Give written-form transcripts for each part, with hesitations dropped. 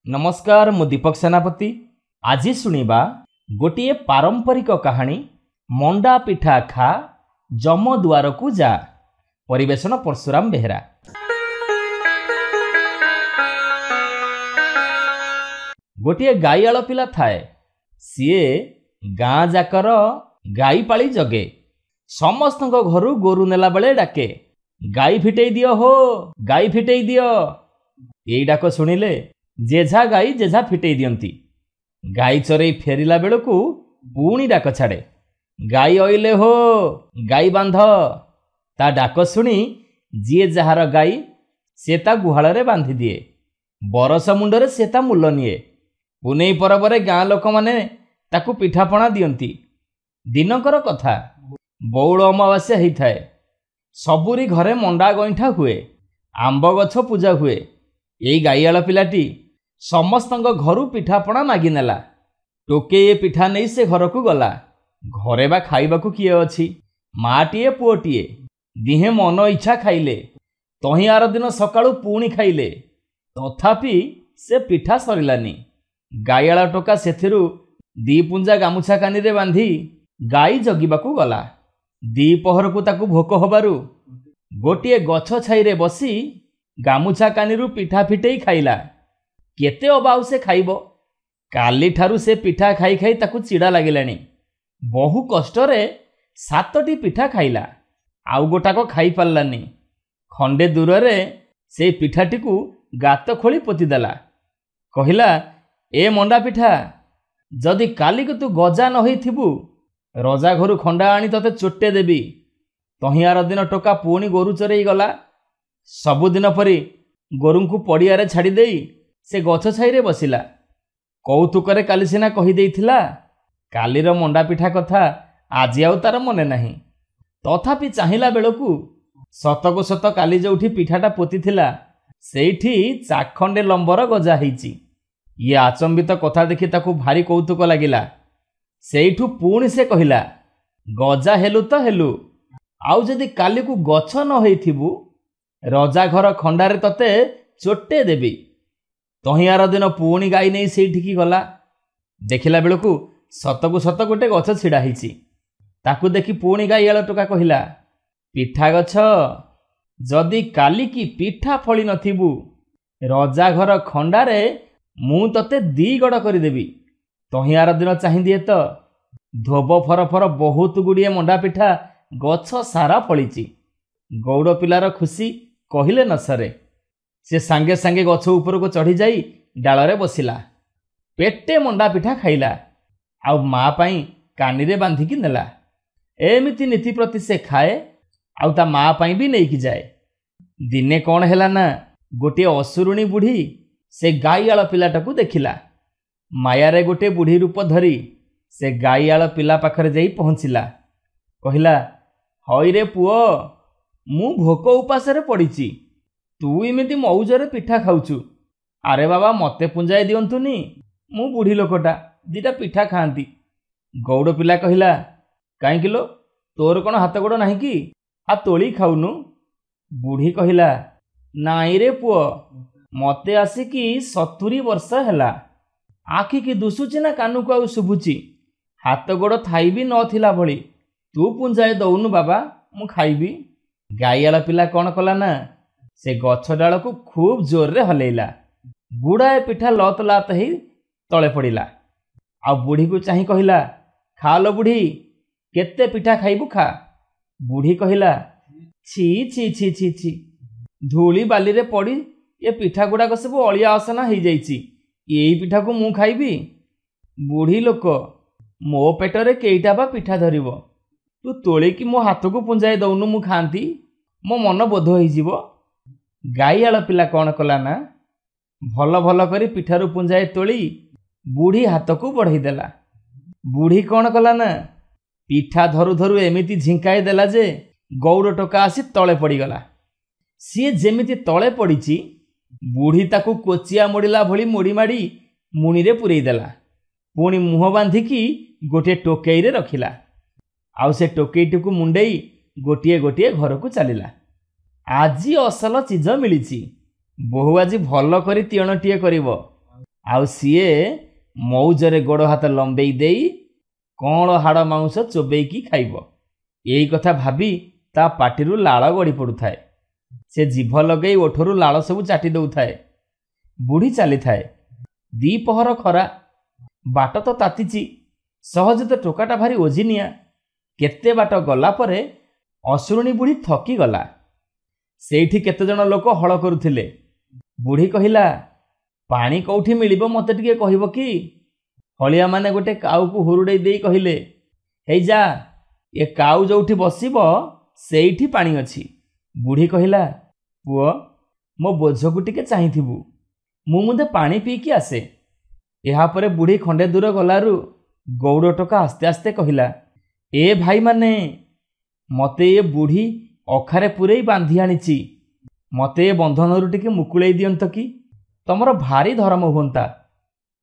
नमस्कार मु दीपक सेनापति। आज शुणिबा गोटे पारंपरिक कहानी मंडा पिठा खा जम दुआर को जा। परिवेशन परशुराम बेहरा। गोटे गाईआल पिला थाए। सीए गाँ जाकर गाई पाली जगे। समस्त घरु गोरु नेला बेले डाके, गाई फिटेई दियो हो, गाई फिटेई दियो। एई डाक शुणिले जेझा गाई जेझा फिटेई दियंती। गाई चरई फेरिला बेलू पुणी डाक छाड़े, गाई अइले हो, गाई बांध। ता डाक शुणी जी जार गाई से ता गुहाल बांधि दिए। बरस मुंडरे से ता मूल निए। पुनेई परबरे गाँ लोक माने ताकू पिठापणा दियंती। दिनकर कथा, बौल अमावास्या होइथाए। सबुरी घरे मंडा गईठा हुए, आंब गछ पूजा हुए। एई गाईआल पिलाटी समस्त घरु पिठापणा मागी नेला। टोके पिठा नहीं से घर को गला। घरे बा खाइबाकू किए अछि? माटीए पुओटीए दिहे मन इच्छा खाइले। तही आर दिन सकाळू पुणी खाइले, तथापि से पिठा सरिलानी। गाईआल टोका सेथिरु दी पुंजा गामुछा कानी रे बांधी गाई जगिबाकू गला। दी पहर को ताकू भोक होबारु गोटिए गछ छाईरे बसी गामुछा कानीरु पिठा फिटेई खाइला। केते अबाउ से खाइबो? काली ठारू से पिठा खाई खाई ताकू चिड़ा लागिलानी। बहु कष्टरे 7टी पिठा खाइला, आउ गोटाक खाई पारलानी। खंडे दूर से पिठाटी को गात खोली पोतीदेला। कहिला, ए मंडा पिठा, जदि काली को तू गजा न होइथिबु, रजा घरु खंडा आनी तते चोटे देबी। तही आर दिन टोका पुणी गोरु चरई गला। सबुदिन परी गोरुंकु पड़ियारे छाड़ी देई से गछ छाईरे बसिला। कौतुकरे काली सिना कही देइथिला, कालीर मंडा पिठा कथा आज आउ तार मने नाही। तथापि चाहिला बेलकू सतको सत काली जोठी पिठाटा पोतीथिला सेठी चाखंडे लंबर गजा ହେଇଛି। ये आचंबित कथा देखि ताकू भारी कौतुक लागिला। सेठू पुणी से कहिला, गजा हेलु तो हेलु, आउ जदि काली को गछ न होइथिबु, रजा घर खंडारे तते चोटे देबी। तहियार दिन पुणी गाई नहीं सेठिकी गला। देखिला बेलू सतकू सत गोटे गछ छिड़ा ହେଇଛି। ताकू देखि पुणी गाईआल टोका कहिला, पिठा गछ, जदि काली की पिठा फली नथिबु, रजा घर खंडारे मु तते दी गड़ करदेवी। तहियार दिन चाहि दिए तो धोब फर फर बहुत गुड़िए मंडा पिठा गछ सारा फली। गौड़ पिलार खुशी कहिले न सरे। से सांगे सांगे गछ ऊपर को चढ़ी जाई डालरे बसिला। पेटे मंडा पिठा खाइला, आउ माँ पाई कानी रे बांधिकी नेला। एमिति नीति प्रति से खाए, आउ ता माँ पाई भी नहीं की जाए। दिने कौन हैला ना, गोटे असुरुणी बुढ़ी से गाईआल पिलाटाकू देखिला। मायारे गोटे बुढ़ी रूप धरी से गाईआल पिला पाखरे जाई पहुँचिला। कहिला, हई रे पुओ, मु भोक उपासरे पड़ीची, तू इमिति मौजरे पिठा खाउचु। अरे बाबा, मते पुंजाए दियंतुनी, मु बुढ़ी लोकटा, दिटा पिठा खाआंती। गौड़ पिला कहिला, काई किलो, तोर कौन हाथ गोड़ नाही कि, आ तोली खाउनु? बुढ़ी कहिला, नाई रे पुओ, मते आसिकी 70 वर्ष हैला। आखि की दुसुची ना कानु को आउ शुभुची, हाथ गोड़ थाई भी नथिला भली। तू पुंजाए दउनु बाबा, मु खाइबी। गाईआल पिला कौन कला ना, से गछ डाल को खूब जोर रे हलेला। गुड़ाए पिठा लत लात ही तले पड़िला। आ बुढ़ी को चाही कहिला, खा लो बुढ़ी, केते पिठा खाइबु खा। बुढ़ी कहिला, छी छी छी छी छी, धूली बाली रे पड़ी ये पिठा गुड़ाक सब अलिया असना हो जाइछि, यही पिठा को मु खाइबी? बुढ़ी लोक, मो पेटरे केईटा बा पिठा धरिब, तू तोली कि मो हाथ को पुंजाए दउनु, मु खांती, मो मन बोध होइजिवो। गाईआल पिला कौन कला ना, भल भल करी पिठारू पुंजाए तोली बुढ़ी हाथ को बढ़ई देला। बुढ़ी कौन कला ना, पिठा धरु धरु एमिति झिंकाई देला जे गौड़ टोका आसी तले पड़ीगला। सी जेमिति तले पड़ीची, बुढ़ी ताकू कोचिया मोड़िला भली मोड़ी माड़ी मुणी रे पुरई देला। पुणी मुह बांधिकी गोटे टोकेई रे रखिला। आउ से टोकेईटी को मुंडेई गोटिए गोटिए घर को चलिला। आजी असल चीज मिली, बोहू आज भल करी तियणटीए करिवो, ଆଉ ସିଏ ମଉଜରେ ଗୋଡ଼ ହାତ ଲମ୍ବେଇ ଦେଇ କଅଁଳ ହାଡ଼ ମାଉଁସ ଚୋବେଇକି ଖାଇବ। ଏଇ କଥା ଭାବି ତା ପାଟିରୁ ଲାଳ ଗଡ଼ି ପଡ଼ୁଥାଏ। ସେ ଜିଭ ଲଗେଇ ଓଠରୁ ଲାଳ ସବୁ ଚାଟି ଦେଉଥାଏ। ବୁଢ଼ୀ ଚାଲିଥାଏ। ଦ୍ୱିପହର ଖରା, ବାଟ ତ ତାତିଛି। ସହଜେ ତ ଟୋକାଟା ଭାରି ଓଜିନିଆ। କେତେ ବାଟ ଗଲା ପରେ ଅସୁରୁଣୀ ବୁଢ଼ୀ ଥକିଗଲା। ସେଇଠି କେତେଜଣ ଲୋକ ହଳ କରୁଥିଲେ। ବୁଢ଼ୀ କହିଲା, ପାଣି କେଉଁଠି ମିଳିବ ମୋତେ ଟିକେ କହିବ କି? ହଳିଆମାନେ ଗୋଟେ କାଉକୁ ହୁରୁଡ଼େଇ ଦେଇ କହିଲେ, ହେଇ ଯା, ଏ କାଉ ଯେଉଁଠି ବସିବ ସେଇଠି ପାଣି ଅଛି। ବୁଢ଼ୀ କହିଲା, ପୁଅ, ମୋ ବୋଝକୁ ଟିକେ ଚାହିଁଥିବୁ, ମୁଁ ମୁନ୍ଦେ ପାଣି ପିଇକି ଆସେ। ଏହାପରେ ବୁଢ଼ୀ ଖଣ୍ଡେ ଦୂର ଗଲାରୁ ଗଉଡ଼ ଟୋକା ଆସ୍ତେ ଆସ୍ତେ କହିଲା, ଏ ଭାଇମାନେ, ମୋତେ ଏ ବୁଢ଼ୀ ଅଖାରେ ପୂରେଇ ବାନ୍ଧି ଆଣିଛି। ମୋତେ ଏ ବନ୍ଧନରୁ ଟିକେ ମୁକୁଳେଇ ଦିଅନ୍ତ କି? ତମର ଭାରି ଧର୍ମ ହୁଅନ୍ତା।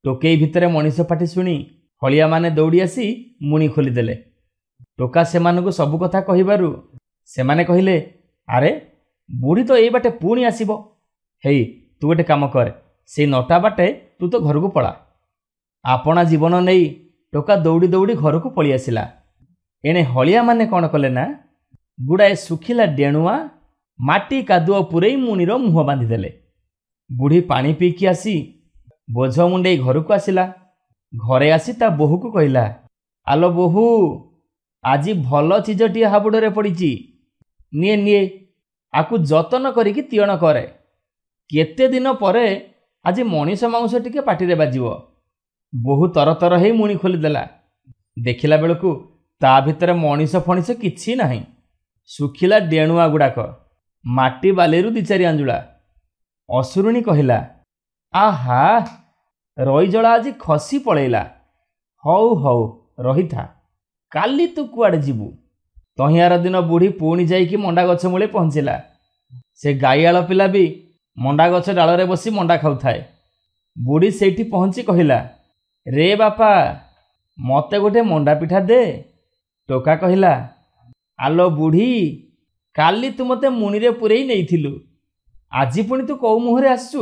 ଟୋକେଇ ଭିତରେ ମଣିଷ ପାଟି ଶୁଣି ହଳିଆମାନେ ଦୌଡ଼ି ଆସି ମୁଣି ଖୋଲିଦେଲେ। ଟୋକା ସେମାନଙ୍କୁ ସବୁ କଥା କହିବାରୁ ସେମାନେ କହିଲେ, ଆରେ ବୁଢ଼ୀ ତ ଏଇ ବାଟେ ପୁଣି ଆସିବ। ହେଇ, ତୁ ଗୋଟେ କାମ କରେ, ସେଇ ନଟା ବାଟେ ତୁ ତ ଘରକୁ ପଳା। ଆପଣା ଜୀବନ ନେଇ ଟୋକା ଦୌଡ଼ି ଦୌଡ଼ି ଘରକୁ ପଳେଇ ଆସିଲା। ଏଣେ ହଳିଆମାନେ କ'ଣ କଲେ ନା, ଗୁଡ଼ାଏ ଶୁଖିଲା ଡେଣୁଆ ମାଟି କାଦୁଅ ପୂରେଇ ମୁଣିର ମୁହଁ ବାନ୍ଧିଦେଲେ। ବୁଢ଼ୀ ପାଣି ପିଇକି ଆସି ବୋଝ ମୁଣ୍ଡେଇ ଘରକୁ ଆସିଲା। ଘରେ ଆସି ତା ବୋହୂକୁ କହିଲା, ଆଲୋ ବୋହୂ, ଆଜି ଭଲ ଚିଜଟିଏ ହାବୁଡ଼ରେ ପଡ଼ିଛି। ନିଏ ନିଏ, ଆକୁ ଯତନ କରିକି ତିଅଣ କରେ। କେତେ ଦିନ ପରେ ଆଜି ମଣିଷ ମାଉଁସ ଟିକେ ପାଟିରେ ବାଜିବ। ବୋହୂ ତରତର ହେଇ ମୁଣି ଖୋଲିଦେଲା। ଦେଖିଲା ବେଳକୁ ତା ଭିତରେ ମଣିଷ ଫଣିଷ କିଛି ନାହିଁ। ଶୁଖିଲା ଡେଣୁଆ ଗୁଡ଼ାକ, ମାଟି ବାଲିରୁ 2-4 ଆଞ୍ଜୁଳା। ଅସୁରୁଣୀ କହିଲା, ଆହା, ରଇଜଳା ଆଜି ଖସି ପଳେଇଲା। ହଉ ହଉ, ରହିଥା, କାଲି ତୁ କୁଆଡ଼େ ଯିବୁ? ତହିଁଆର ଦିନ ବୁଢ଼ୀ ପୁଣି ଯାଇକି ମଣ୍ଡା ଗଛ ମୂଳେ ପହଞ୍ଚିଲା। ସେ ଗାଈଆଳ ପିଲା ବି ମଣ୍ଡା ଗଛ ଡାଳରେ ବସି ମଣ୍ଡା ଖାଉଥାଏ। ବୁଢ଼ୀ ସେଇଠି ପହଞ୍ଚି କହିଲା, ରେ ବାପା, ମୋତେ ଗୋଟେ ମଣ୍ଡା ପିଠା ଦେ। ଟୋକା କହିଲା, ଆଲୋ ବୁଢ଼ୀ, କାଲି ତୁ ମୋତେ ମୁଣିରେ ପୂରେଇ ନେଇଥିଲୁ, ଆଜି ପୁଣି ତୁ କୋଉ ମୁହଁରେ ଆସିଛୁ?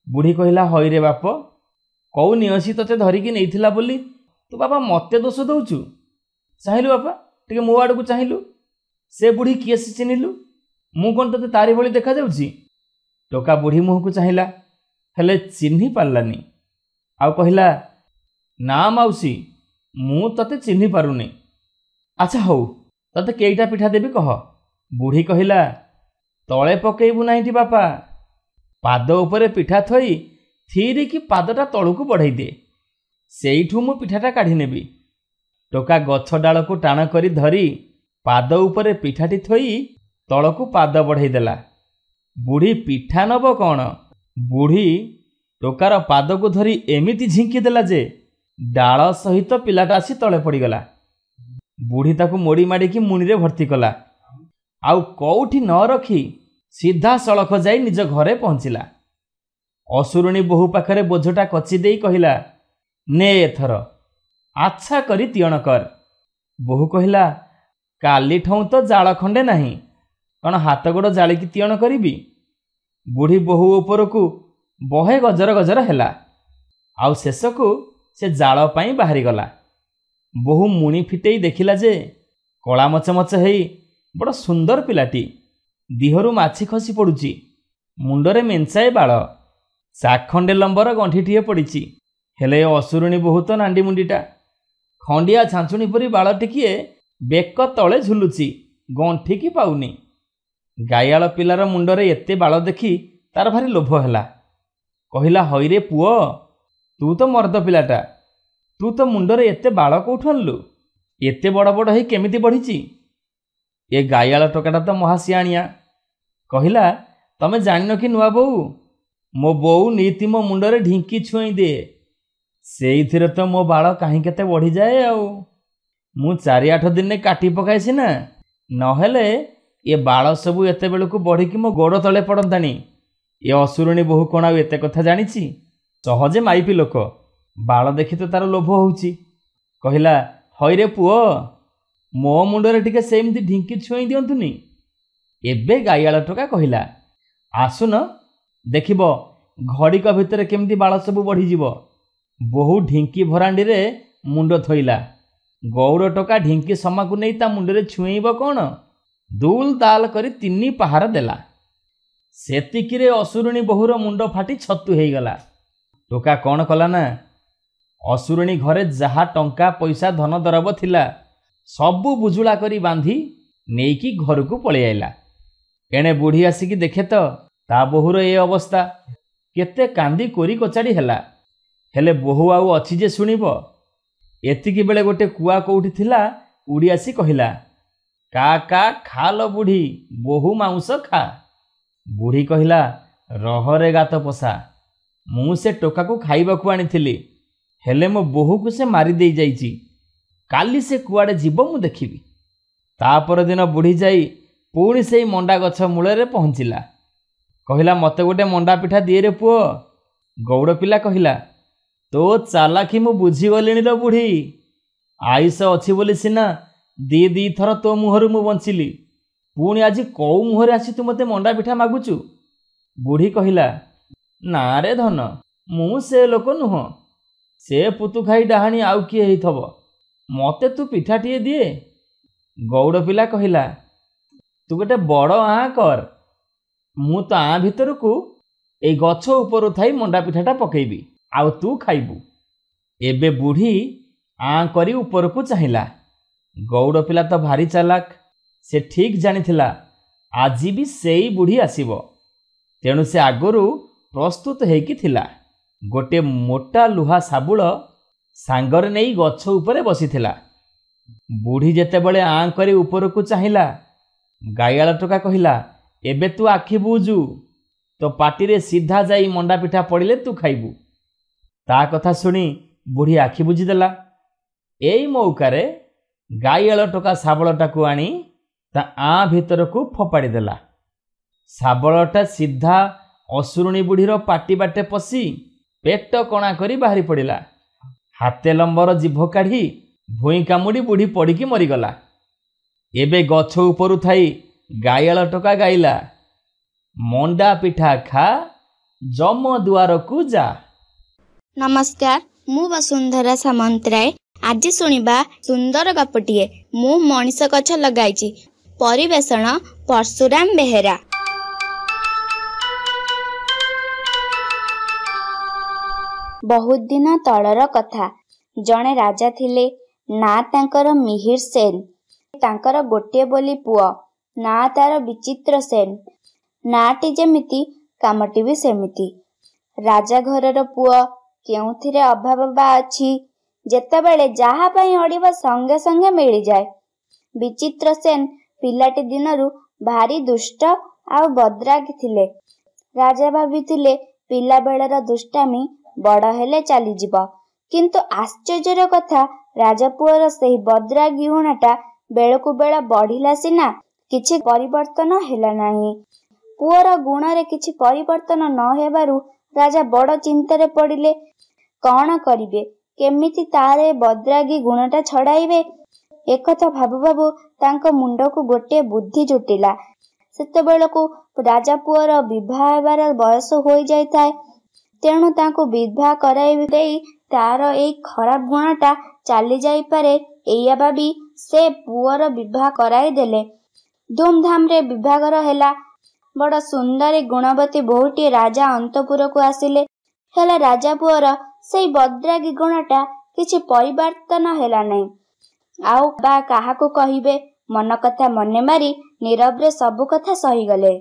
ବୁଢ଼ୀ କହିଲା, ହଇରେ ବାପ, କୋଉ ନିଅସି ତତେ ଧରିକି ନେଇଥିଲା ବୋଲି ତୁ ବାପା ମୋତେ ଦୋଷ ଦେଉଛୁ? ଚାହିଁଲୁ ବାପା, ଟିକେ ମୋ ଆଡ଼କୁ ଚାହିଁଲୁ। ସେ ବୁଢ଼ୀ କିଏ ସେ ଚିହ୍ନିଲୁ? ମୁଁ କ'ଣ ତତେ ତାରି ଭଳି ଦେଖାଯାଉଛି? ଟୋକା ବୁଢ଼ୀ ମୁହଁକୁ ଚାହିଁଲା, ହେଲେ ଚିହ୍ନି ପାରିଲାନି। ଆଉ କହିଲା, ନା ମାଉସୀ, ମୁଁ ତତେ ଚିହ୍ନି ପାରୁନି। ଆଚ୍ଛା ହଉ, ତତେ କେଇଟା ପିଠା ଦେବି କହ? ବୁଢ଼ୀ କହିଲା, ତଳେ ପକେଇବୁ ନାହିଁଟି ବାପା। ପାଦ ଉପରେ ପିଠା ଥୋଇ ଥିରିକି ପାଦଟା ତଳକୁ ବଢ଼େଇ ଦେ, ସେଇଠୁ ମୁଁ ପିଠାଟା କାଢ଼ି ନେବି। ଟୋକା ଗଛ ଡାଳକୁ ଟାଣ କରି ଧରି ପାଦ ଉପରେ ପିଠାଟି ଥୋଇ ତଳକୁ ପାଦ ବଢ଼େଇ ଦେଲା। ବୁଢ଼ୀ ପିଠା ନବ କ'ଣ? ବୁଢ଼ୀ ଟୋକାର ପାଦକୁ ଧରି ଏମିତି ଝିଙ୍କି ଦେଲା ଯେ ଡାଳ ସହିତ ପିଲାଟା ଆସି ତଳେ ପଡ଼ିଗଲା। ବୁଢ଼ୀ ତାକୁ ମୋଡ଼ି ମାଡ଼ିକି ମୁଣିରେ ଭର୍ତ୍ତି କଲା। ଆଉ କୋଉଠି ନ ରଖି ସିଧାସଳଖ ଯାଇ ନିଜ ଘରେ ପହଞ୍ଚିଲା। ଅସୁରୁଣୀ ବୋହୂ ପାଖରେ ବୋଝଟା କଚି ଦେଇ କହିଲା, ନେ ଏଥର, ଆଚ୍ଛା କରି ତିଅଣ କର। ବୋହୂ କହିଲା, କାଲିଠଉଁ ତ ଜାଳ ଖଣ୍ଡେ ନାହିଁ, କ'ଣ ହାତ ଗୋଡ଼ ଜାଳିକି ତିଅଣ କରିବି? ବୁଢ଼ୀ ବୋହୂ ଉପରକୁ ବହେ ଗଜର ଗଜର ହେଲା। ଆଉ ଶେଷକୁ ସେ ଜାଳ ପାଇଁ ବାହାରିଗଲା। ବୋହୂ ମୁଣି ଫିଟେଇ ଦେଖିଲା ଯେ କଳା ମଚମଚ ହେଇ ବଡ଼ ସୁନ୍ଦର ପିଲାଟି। ଦିହରୁ ମାଛି ଖସି ପଡ଼ୁଛି। ମୁଣ୍ଡରେ ମେଞ୍ଚାଏ ବାଳ, ଚାଖଣ୍ଡେ ଲମ୍ବର ଗଣ୍ଠିଟିଏ ପଡ଼ିଛି। ହେଲେ ଅସୁରୁଣୀ ବୋହୂ ତ ନାଣ୍ଡି ମୁଣ୍ଡିଟା। ଖଣ୍ଡିଆ ଛାଞ୍ଚୁଣି ପରି ବାଳ ଟିକିଏ ବେକ ତଳେ ଝୁଲୁଛି, ଗଣ୍ଠିକି ପାଉନି। ଗାଈଆଳ ପିଲାର ମୁଣ୍ଡରେ ଏତେ ବାଳ ଦେଖି ତାର ଭାରି ଲୋଭ ହେଲା। କହିଲା, ହଇରେ ପୁଅ, ତୁ ତ ମର୍ଦ୍ଦ ପିଲାଟା, ତୁ ତ ମୁଣ୍ଡରେ ଏତେ ବାଳ କୋଉଠୁ ଆଣିଲୁ? ଏତେ ବଡ଼ ବଡ଼ ହେଇ କେମିତି ବଢ଼ିଛି? ଏ ଗାଈଆଳ ଟୋକାଟା ତ ମହାସିଆଣିଆ। କହିଲା, ତମେ ଜାଣିନ କି ନୂଆ ବୋଉ, ମୋ ବୋଉ ନୀତି ମୋ ମୁଣ୍ଡରେ ଢିଙ୍କି ଛୁଇଁ ଦିଏ, ସେଇଥିରେ ତ ମୋ ବାଳ କାହିଁ କେତେ ବଢ଼ିଯାଏ। ଆଉ ମୁଁ 4-8 ଦିନରେ କାଟି ପକାଏ ସିନା, ନହେଲେ ଏ ବାଳ ସବୁ ଏତେବେଳକୁ ବଢ଼ିକି ମୋ ଗୋଡ଼ ତଳେ ପଡ଼ନ୍ତାଣି। ଏ ଅସୁରୁଣୀ ବୋହୂ କ'ଣ ଆଉ ଏତେ କଥା ଜାଣିଛି? ସହଜେ ମାଇପି ଲୋକ, ବାଳ ଦେଖି ତ ତାର ଲୋଭ ହେଉଛି। କହିଲା, ହଇରେ ପୁଅ, ମୋ ମୁଣ୍ଡରେ ଟିକେ ସେମିତି ଢିଙ୍କି ଛୁଇଁ ଦିଅନ୍ତୁନି। ଏବେ ଗାଈଆଳ ଟୋକା କହିଲା, ଆସୁନ ଦେଖିବ ଘଡ଼ିକ ଭିତରେ କେମିତି ବାଳ ସବୁ ବଢ଼ିଯିବ। ବୋହୂ ଢିଙ୍କି ଭରାଣ୍ଡିରେ ମୁଣ୍ଡ ଥୋଇଲା। ଗୌଡ଼ ଟୋକା ଢିଙ୍କି ସମାକୁ ନେଇ ତା ମୁଣ୍ଡରେ ଛୁଇଁବ କ'ଣ? ଦୁଲ ଦାଲ କରି 3 ପାହାର ଦେଲା। ସେତିକିରେ ଅସୁରୁଣୀ ବୋହୂର ମୁଣ୍ଡ ଫାଟି ଛତୁ ହେଇଗଲା। ଟୋକା କ'ଣ କଲା ନା, ଅସୁରୁଣୀ ଘରେ ଯାହା ଟଙ୍କା ପଇସା ଧନ ଦରବ ଥିଲା ସବୁ ବୁଜୁଳା କରି ବାନ୍ଧି ନେଇକି ଘରକୁ ପଳେଇ ଆଇଲା। ଏଣେ ବୁଢ଼ୀ ଆସିକି ଦେଖେ ତ ତା ବୋହୂର ଏ ଅବସ୍ଥା। କେତେ କାନ୍ଦି କୋରି କଚାଡ଼ି ହେଲା, ହେଲେ ବୋହୂ ଆଉ ଅଛି ଯେ ଶୁଣିବ। ଏତିକି ବେଳେ ଗୋଟେ କୁଆ କୋଉଠି ଥିଲା ଉଡ଼ି ଆସି କହିଲା, କା କା ଖାଲ ବୁଢ଼ୀ, ବୋହୂ ମାଉଁସ ଖା। ବୁଢ଼ୀ କହିଲା, ରହରେ ଗାତ ପଶା, ମୁଁ ସେ ଟୋକାକୁ ଖାଇବାକୁ ଆଣିଥିଲି, ହେଲେ ମୋ ବୋହୂକୁ ସେ ମାରି ଦେଇ ଯାଇଛି। କାଲି ସେ କୁଆଡ଼େ ଯିବ ମୁଁ ଦେଖିବି। ତା ପରଦିନ ବୁଢ଼ୀ ଯାଇ ପୁଣି ସେଇ ମଣ୍ଡା ଗଛ ମୂଳରେ ପହଞ୍ଚିଲା। କହିଲା, ମୋତେ ଗୋଟେ ମଣ୍ଡା ପିଠା ଦିଏରେ ପୁଅ। ଗୌଡ଼ ପିଲା କହିଲା, ତୋ ଚାଲାଖି ମୁଁ ବୁଝିଗଲିଣି ର ବୁଢ଼ୀ। ଆଇସ ଅଛି ବୋଲି ସିନା ଦି ଥର ତୋ ମୁହଁରୁ ମୁଁ ବଞ୍ଚିଲି, ପୁଣି ଆଜି କୋଉ ମୁହଁରେ ଆସି ତୁ ମୋତେ ମଣ୍ଡା ପିଠା ମାଗୁଛୁ? ବୁଢ଼ୀ କହିଲା, ନାରେ ଧନ, ମୁଁ ସେ ଲୋକ ନୁହଁ। ସେ ପୁତୁ ଖାଇ ଡାହାଣୀ ଆଉ କିଏ ହେଇଥିବ, ମୋତେ ତୁ ପିଠାଟିଏ ଦିଏ। ଗୌଡ଼ ପିଲା କହିଲା, ତୁ ଗୋଟେ ବଡ଼ ଆଁ କର, ମୁଁ ତ ଆଁ ଭିତରକୁ ଏଇ ଗଛ ଉପରୁ ଥାଇ ମଣ୍ଡା ପିଠାଟା ପକେଇବି, ଆଉ ତୁ ଖାଇବୁ। ଏବେ ବୁଢ଼ୀ ଆଁ କରି ଉପରକୁ ଚାହିଁଲା। ଗୌଡ଼ ପିଲା ତ ଭାରି ଚାଲାକ, ସେ ଠିକ୍ ଜାଣିଥିଲା ଆଜି ବି ସେଇ ବୁଢ଼ୀ ଆସିବ। ତେଣୁ ସେ ଆଗରୁ ପ୍ରସ୍ତୁତ ହେଇକି ଥିଲା। ଗୋଟିଏ ମୋଟା ଲୁହା ଶାବୁଳ ସାଙ୍ଗରେ ନେଇ ଗଛ ଉପରେ ବସିଥିଲା। ବୁଢ଼ୀ ଯେତେବେଳେ ଆଁ କରି ଉପରକୁ ଚାହିଁଲା, ଗାଇଆଳ ଟୋକା କହିଲା, ଏବେ ତୁ ଆଖି ବୁଜୁ, ତୋ ପାଟିରେ ସିଧା ଯାଇ ମଣ୍ଡା ପିଠା ପଡ଼ିଲେ ତୁ ଖାଇବୁ। ତା କଥା ଶୁଣି ବୁଢ଼ୀ ଆଖି ବୁଜିଦେଲା। ଏଇ ମଉକାରେ ଗାଇଆଳ ଟୋକା ଶାବଳଟାକୁ ଆଣି ତା ଆଁ ଭିତରକୁ ଫୋପାଡ଼ି ଦେଲା। ଶାବଳଟା ସିଧା ଅସୁରୁଣୀ ବୁଢ଼ୀର ପାଟି ବାଟେ ପଶି ପେଟ କଣା କରି ବାହାରି ପଡ଼ିଲା। ହାତେ ଲମ୍ବର ଜିଭ କାଢ଼ି ଭୁଇଁ କାମୁଡ଼ି ବୁଢ଼ୀ ପଡ଼ିକି ମରିଗଲା। ଏବେ ଗଛ ଉପରୁ ଥାଇ ଗାଇଆଳ ଟୋକା ଗାଇଲା, ମଣ୍ଡା ପିଠା ଖା, ଯମ ଦୁଆରକୁ ଯା। ନମସ୍କାର, ମୁଁ ବସୁନ୍ଧରା ସାମନ୍ତରାୟ। ଆଜି ଶୁଣିବା ସୁନ୍ଦର ଗପଟିଏ, ମୁଁ ମଣିଷ ଗଛ ଲଗାଇଛି। ପରିବେଷଣ ପରଶୁରାମ ବେହେରା। ବହୁତ ଦିନ ତଳର କଥା। ଜଣେ ରାଜା ଥିଲେ, ନା ତାଙ୍କର ମିହିର ସେନ। ତାଙ୍କର ଗୋଟିଏ ବୋଲି ପୁଅ, ନା ତାର ବିଚିତ୍ର ସେନ। ନାଟି ଯେମିତି କାମଟି ବି ସେମିତି। ରାଜା ଘରର ପୁଅ, କେଉଁଥିରେ ଅଭାବ ବା ଅଛି? ଯେତେବେଳେ ଯାହା ପାଇଁ ଅଡ଼ିବ ସଙ୍ଗେ ସଙ୍ଗେ ମିଳିଯାଏ। ବିଚିତ୍ର ସେନ ପିଲାଟି ଦିନରୁ ଭାରି ଦୁଷ୍ଟ ଆଉ ବଦ୍ରାଗୀ ଥିଲେ। ରାଜା ଭାବିଥିଲେ ପିଲାବେଳର ଦୁଷ୍ଟାମି ବଡ଼ ହେଲେ ଚାଲିଯିବ, କିନ୍ତୁ ଆଶ୍ଚର୍ଯ୍ୟର କଥା, ରାଜପୁଅର ସେହି ବଦ୍ରାଗୀ ଗୁଣଟା ବେଳକୁ ବେଳ ବଢ଼ିଲା ସିନା, କିଛି ପରିବର୍ତ୍ତନ ହେଲା ନାହିଁ। ପୁଅର ଗୁଣରେ କିଛି ପରିବର୍ତ୍ତନ ନ ହେବାରୁ ରାଜା ବଡ଼ ଚିନ୍ତାରେ ପଡ଼ିଲେ। କ'ଣ କରିବେ, କେମିତି ତାର ଏ ବଦ୍ରାଗୀ ଗୁଣଟା ଛଡ଼ାଇବେ? ଏକଥା ଭାବୁ ଭାବୁ ତାଙ୍କ ମୁଣ୍ଡକୁ ଗୋଟିଏ ବୁଦ୍ଧି ଜୁଟିଲା। ସେତେବେଳକୁ ରାଜା ପୁଅର ବିବାହ ହେବାର ବୟସ ହୋଇଯାଇଥାଏ। ତେଣୁ ତାଙ୍କୁ ବିବାହ କରାଇ ଦେଇ ତାର ଏଇ ଖରାପ ଗୁଣଟା ଚାଲି ଯାଇପାରେ, ଏଇଆ ଭାବି ସେ ପୁଅର ବିବାହ କରାଇ ଦେଲେ। ଧୁମଧାମରେ ବିଭାଘର ହେଲା। ବଡ଼ ସୁନ୍ଦରୀ ଗୁଣବତୀ ବୋହୂଟିଏ ରାଜା ଅନ୍ତପୁରକୁ ଆସିଲେ। ହେଲେ ରାଜା ପୁଅର ସେଇ ବଦ୍ରାଗୀ ଗୁଣଟା କିଛି ପରିବର୍ତ୍ତନ ହେଲା ନାହିଁ। ଆଉ ବା କାହାକୁ କହିବେ? ମନ କଥା ମନେ ମାରି ନୀରବରେ ସବୁ କଥା ସହିଗଲେ।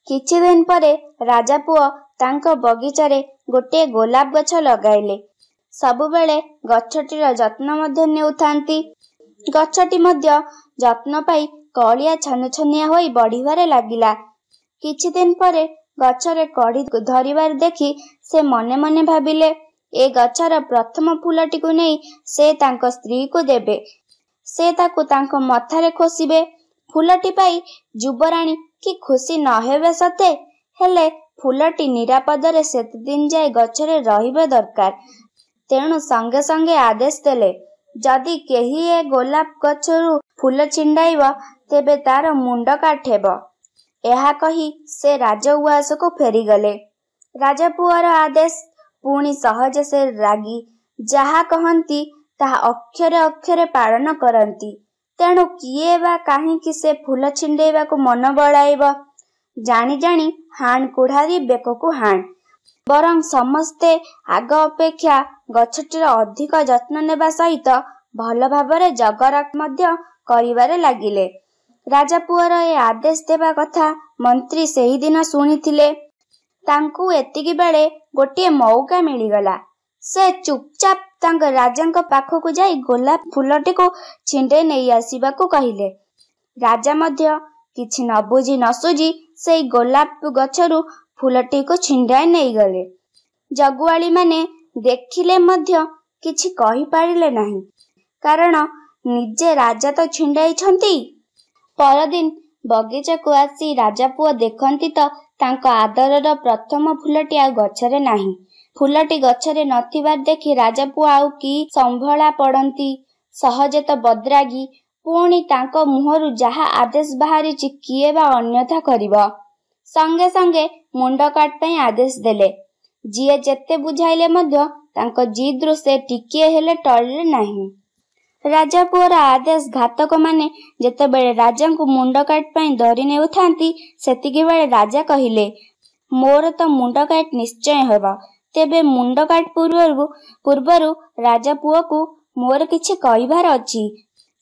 କିଛି ଦିନ ପରେ ରାଜା ପୁଅ ତାଙ୍କ ବଗିଚାରେ ଗୋଟିଏ ଗୋଲାପ ଗଛ ଲଗାଇଲେ। ସବୁବେଳେ ଗଛଟିର ଯତ୍ନ ମଧ୍ୟ ନେଉଥାନ୍ତି। ଗଛଟି ମଧ୍ୟ ଯତ୍ନ ପାଇ କଳିଆ ଛନଛନିଆ ହୋଇ ବଢ଼ିବାରେ ଲାଗିଲା। କିଛି ଦିନ ପରେ ଗଛରେ କଢ଼ି ଧରିବାର ଦେଖି ସେ ମନେ ମନେ ଭାବିଲେ, ଏ ଗଛର ପ୍ରଥମ ଫୁଲଟିକୁ ନେଇ ସେ ତାଙ୍କ ସ୍ତ୍ରୀକୁ ଦେବେ। ସେ ତାକୁ ତାଙ୍କ ମଥାରେ ଖୋସିବେ। ଫୁଲଟି ପାଇ ଯୁବରାଣୀ କି ଖୁସି ନ ହେବେ ସତେ, ହେଲେ ଫୁଲଟି ନିରାପଦରେ ସେତେଦିନ ଯାଏ ଗଛରେ ରହିବା ଦରକାର। ତେଣୁ ସଙ୍ଗେ ସଙ୍ଗେ ଆଦେଶ ଦେଲେ, ଯଦି କେହି ଏ ଗୋଲାପ ଗଛରୁ ଫୁଲ ଛିଣ୍ଡାଇବ, ତେବେ ତାର ମୁଣ୍ଡ କାଟ ହେବ। ଏହା କହି ସେ ରାଜଉଆସକୁ ଫେରିଗଲେ। ରାଜା ପୁଅର ଆଦେଶ ପୁଣି ସହଜେ ସେ ରାଗି ଯାହା କହନ୍ତି ତାହା ଅକ୍ଷରେ ଅକ୍ଷରେ ପାଳନ କରନ୍ତି। ତେଣୁ କିଏ ବା କାହିଁକି ସେ ଫୁଲ ଛିଣ୍ଡେଇବାକୁ ମନ ବଳାଇବ? ଜାଣି ଜାଣି ହାଣ କୁଢାରି ବେକକୁ ହାଣ। ବରଂ ସମସ୍ତେ ଆଗ ଅପେକ୍ଷା ଗଛଟିର ଅଧିକ ଯତ୍ନ ନେବା ସହିତ ଭଲ ଭାବରେ ଜଗରଖା ମଧ୍ୟ କରିବାରେ ଲାଗିଲେ। ରାଜା ପୁଅର ଏ ଆଦେଶ ଦେବା କଥା ମନ୍ତ୍ରୀ ସେହିଦିନ ଶୁଣିଥିଲେ। ତାଙ୍କୁ ଏତିକି ବେଳେ ଗୋଟିଏ ମଉକା ମିଳିଗଲା। ସେ ଚୁପଚାପ ତାଙ୍କ ରାଜାଙ୍କ ପାଖକୁ ଯାଇ ଗୋଲାପ ଫୁଲଟିକୁ ଛିଣ୍ଡେଇ ନେଇ ଆସିବାକୁ କହିଲେ। ରାଜା ମଧ୍ୟ କିଛି ନ ବୁଝି ନ ସୁଝି ସେଇ ଗୋଲାପ ଗଛରୁ ଫୁଲଟିକୁ ଛିଣ୍ଡାଇ ନେଇଗଲେ। ଜଗୁଆଳୀମାନେ ଦେଖିଲେ ମଧ୍ୟ କିଛି କହିପାରିଲେ ନାହିଁ, କାରଣ ନିଜେ ରାଜା ତ ଛିଣ୍ଡାଇଛନ୍ତି। ପରଦିନ ବଗିଚାକୁ ଆସି ରାଜାପୁଅ ଦେଖନ୍ତି ତ ତାଙ୍କ ଆଦରର ପ୍ରଥମ ଫୁଲଟି ଆଉ ଗଛରେ ନାହିଁ। ଫୁଲଟି ଗଛରେ ନଥିବାର ଦେଖି ରାଜାପୁଅ ଆଉ କି ସମ୍ଭଳା ପଡନ୍ତି। ସହଜେ ତ ବଦ୍ରାଗୀ, ପୁଣି ତାଙ୍କ ମୁହଁରୁ ଯାହା ଆଦେଶ ବାହାରିଛି କିଏ ବା ଅନ୍ୟଥା କରିବ। ସଙ୍ଗେ ସଙ୍ଗେ ମୁଣ୍ଡ କାଟ ପାଇଁ ଆଦେଶ ଦେଲେ। ଯିଏ ଯେତେ ବୁଝାଇଲେ ମଧ୍ୟ ତାଙ୍କ ଜିଦରୁ ସେ ଟିକିଏ ହେଲେ ଟଳିଲେ ନାହିଁ। ରାଜାପୁଅର ଆଦେଶ ଘାତକମାନେ ଯେତେବେଳେ ରାଜାଙ୍କୁ ମୁଣ୍ଡ କାଟ ପାଇଁ ଧରି ନେଉଥାନ୍ତି, ସେତିକିବେଳେ ରାଜା କହିଲେ, ମୋର ତ ମୁଣ୍ଡ କାଟ ନିଶ୍ଚୟ ହେବ। ତେବେ ମୁଣ୍ଡ କାଟ ପୂର୍ବରୁ ରାଜାପୁଅକୁ ମୋର କିଛି କହିବାର ଅଛି।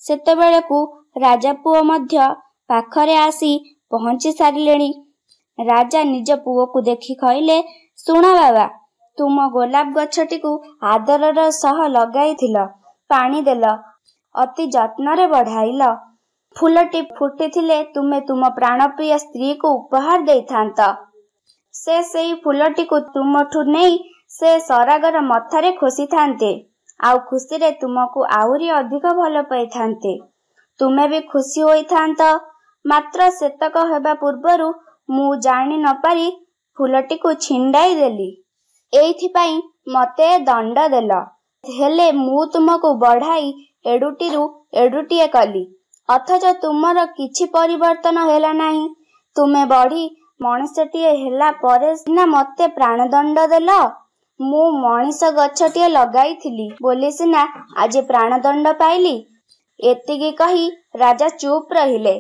ସେତେବେଳକୁ ରାଜାପୁଅ ମଧ୍ୟ ପାଖରେ ଆସି ପହଞ୍ଚି ସାରିଲେଣି। ରାଜା ନିଜ ପୁଅକୁ ଦେଖି କହିଲେ, ଶୁଣ ବାବା, ତୁମ ଗୋଲାପ ଗଛଟିକୁ ଆଦରର ସହ ଲଗାଇଥିଲ, ପାଣି ଦେଲ, ଅତି ଯତ୍ନରେ ବଢାଇଲ। ଫୁଲଟି ଫୁଟିଥିଲେ ତୁମେ ତୁମ ପ୍ରାଣପ୍ରିୟ ସ୍ତ୍ରୀକୁ ଉପହାର ଦେଇଥାନ୍ତ। ସେ ସେଇ ଫୁଲଟିକୁ ତୁମଠୁ ନେଇ ସେ ସରାଗର ମଥାରେ ଖୋସିଥାନ୍ତେ, ଆଉ ଖୁସିରେ ତୁମକୁ ଆହୁରି ଅଧିକ ଭଲ ପାଇଥାନ୍ତେ। ତୁମେ ବି ଖୁସି ହୋଇଥାନ୍ତ। ମାତ୍ର ସେତକ ହେବା ପୂର୍ବରୁ ମୁଁ ଜାଣି ନ ପାରି ଫୁଲଟିକୁ ଛିଣ୍ଡାଇ ଦେଲି। ଏଇଥିପାଇଁ ମତେ ଦଣ୍ଡ ଦେଲ। ହେଲେ ମୁଁ ତୁମକୁ ବଢାଇ ଏଡୁଟିରୁ ଏଡୁଟିଏ କଲି, ଅଥଚ ତୁମର କିଛି ପରିବର୍ତ୍ତନ ହେଲା ନାହିଁ। ତୁମେ ବଢି ମଣିଷଟିଏ ହେଲା ପରେ ସିନା ମତେ ପ୍ରାଣଦଣ୍ଡ ଦେଲ। ମୁଁ ମଣିଷ ଗଛଟିଏ ଲଗାଇଥିଲି ବୋଲି ସିନା ଆଜି ପ୍ରାଣଦଣ୍ଡ ପାଇଲି। ଏତିକି କହି ରାଜା ଚୁପ୍ ରହିଲେ।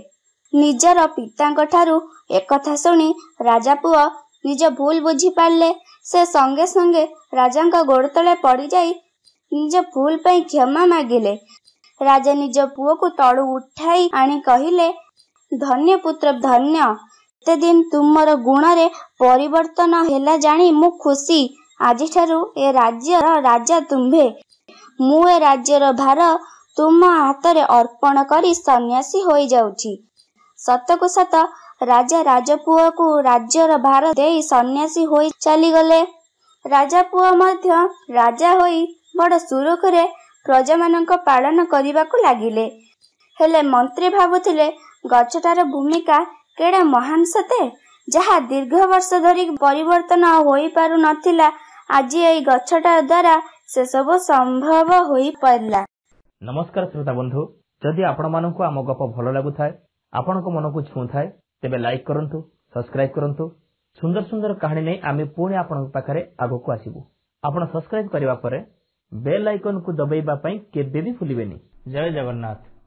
ନିଜର ପିତାଙ୍କଠାରୁ ଏକଥା ଶୁଣି ରାଜାପୁଅ ନିଜ ଭୁଲ ବୁଝିପାରିଲେ। ସେ ସଙ୍ଗେ ସଙ୍ଗେ ରାଜାଙ୍କ ଗୋଡ଼ ତଳେ ପଡ଼ିଯାଇ ନିଜ ଭୁଲ ପାଇଁ କ୍ଷମା ମାଗିଲେ। ରାଜା ନିଜ ପୁଅକୁ ତଳୁ ଉଠାଇ ଆଣି କହିଲେ, ଧନ୍ୟ ପୁତ୍ର ଧନ୍ୟ। ଏତେ ଦିନ ତୁମର ଗୁଣରେ ପରିବର୍ତ୍ତନ ହେଲା ଜାଣି ମୁଁ ଖୁସି। ଆଜିଠାରୁ ଏ ରାଜ୍ୟର ରାଜା ତୁମ୍ଭେ। ମୁଁ ଏ ରାଜ୍ୟର ଭାର ତୁମ ହାତରେ ଅର୍ପଣ କରି ସନ୍ନ୍ୟାସୀ ହୋଇଯାଉଛି। ସତକୁ ସତ ରାଜା ରାଜପୁଅକୁ ରାଜ୍ୟର ଭାର ଦେଇ ସନ୍ନ୍ୟାସୀ ହୋଇ ଚାଲିଗଲେ। ରାଜାପୁଅ ମଧ୍ୟ ରାଜା ହୋଇ ବଡ଼ ସୁରୁଖୁରୁରେ ପ୍ରଜାମାନଙ୍କ ପାଳନ କରିବାକୁ ଲାଗିଲେ। ହେଲେ ମନ୍ତ୍ରୀ ଭାବୁଥିଲେ ଗଛଟାର ଭୂମିକା କେଡ଼େ ମହାନ ସତେ, ଯାହା ଦୀର୍ଘ ବର୍ଷ ଧରି ପରିବର୍ତ୍ତନ ହୋଇପାରୁ ନଥିଲା। ଆଜି ଏଇ ଗଛଟା ଦ୍ୱାରା ସେସବୁ ସମ୍ଭବ ହୋଇପାରିଲା। ନମସ୍କାର ଶ୍ରୋତା ବନ୍ଧୁ, ଯଦି ଆପଣମାନଙ୍କୁ ଆମ ଗପ ଭଲ ଲାଗୁଥାଏ, ଆପଣଙ୍କ ମନକୁ ଛୁଉଁଥାଏ, ତେବେ ଲାଇକ୍ କରନ୍ତୁ, ସବସ୍କ୍ରାଇବ୍ କରନ୍ତୁ। ସୁନ୍ଦର ସୁନ୍ଦର କାହାଣୀ ନେଇ ଆମେ ପୁଣି ଆପଣଙ୍କ ପାଖରେ ଆଗକୁ ଆସିବୁ। ଆପଣ ସବସ୍କ୍ରାଇବ୍ କରିବା ପରେ ବେଲ୍ ଆଇକନକୁ ଦବାଇବା ପାଇଁ କେବେ ବି ଭୁଲିବେନି। ଜୟ ଜଗନ୍ନାଥ।